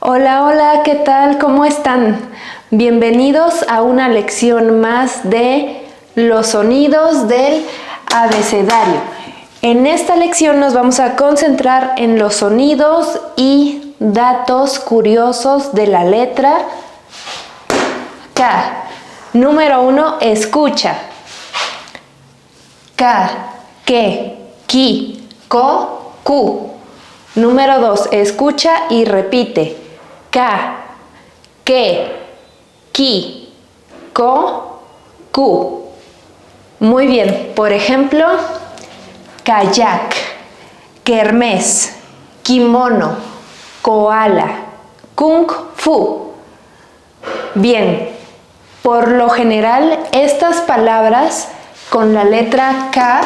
Hola, hola, ¿qué tal? ¿Cómo están? Bienvenidos a una lección más de los sonidos del abecedario. En esta lección nos vamos a concentrar en los sonidos y datos curiosos de la letra K. Número 1, escucha. K, que, ki, ko, ku. Número 2, escucha y repite. K, que, ki, ko, ku. Muy bien, por ejemplo, kayak, kermés, kimono, koala, kung fu. Bien, por lo general estas palabras con la letra K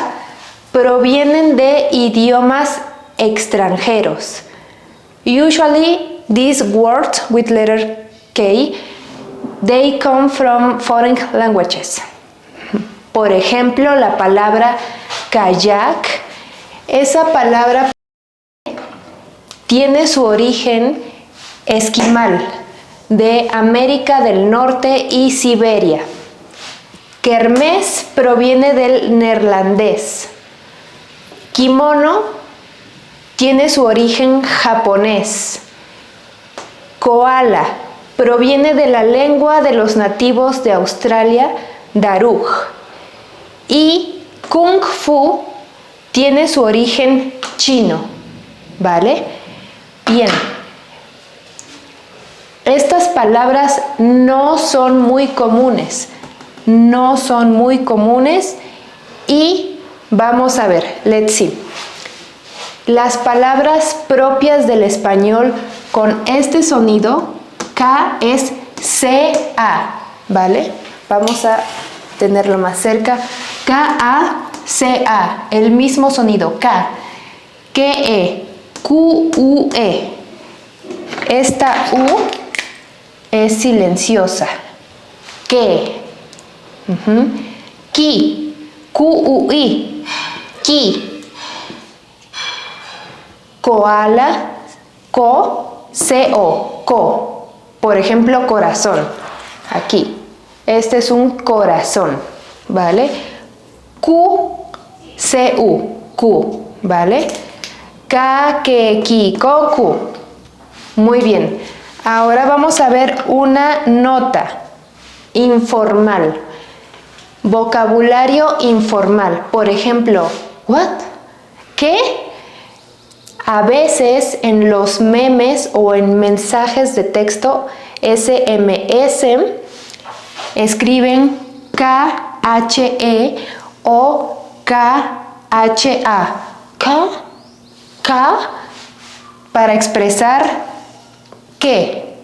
provienen de idiomas extranjeros. Usually, these words with letter K, they come from foreign languages. Por ejemplo, la palabra kayak, esa palabra tiene su origen esquimal de América del Norte y Siberia. Kermés proviene del neerlandés. Kimono tiene su origen japonés. Koala proviene de la lengua de los nativos de Australia, Darug. Y Kung Fu tiene su origen chino, ¿vale? Bien. Estas palabras no son muy comunes. Y vamos a ver, let's see. Las palabras propias del español con este sonido K es C-A, ¿vale? Vamos a tenerlo más cerca. K-A-C-A, el mismo sonido, K. K-E, Q-U-E. Esta U es silenciosa. Que. Ki, Q-U-I, ki. Koala, ko, C-O, ko. Por ejemplo, corazón, aquí. Este es un corazón, ¿vale? Q, C-U, Q, ¿vale? Ka, ke, ki, ko, ku. Muy bien. Ahora vamos a ver una nota informal. Vocabulario informal. Por ejemplo, what? ¿Qué? A veces en los memes o en mensajes de texto SMS escriben K-H-E o K-H-A. K para expresar qué.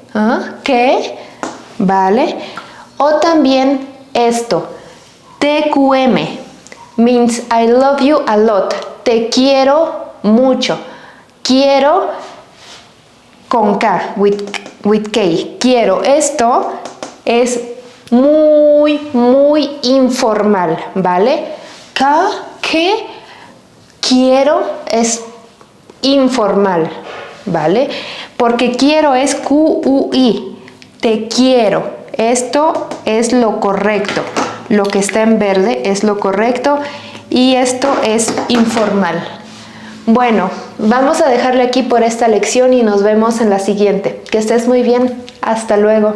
¿Qué? ¿Vale? O también esto. TQM means I love you a lot. Te quiero mucho. Quiero con K, with K. Quiero. Esto es muy informal, ¿vale? Que quiero es informal, ¿vale? Porque quiero es Q-U-I. Te quiero. Esto es lo correcto. Lo que está en verde es lo correcto y esto es informal. Bueno, vamos a dejarle aquí por esta lección y nos vemos en la siguiente. Que estés muy bien. Hasta luego.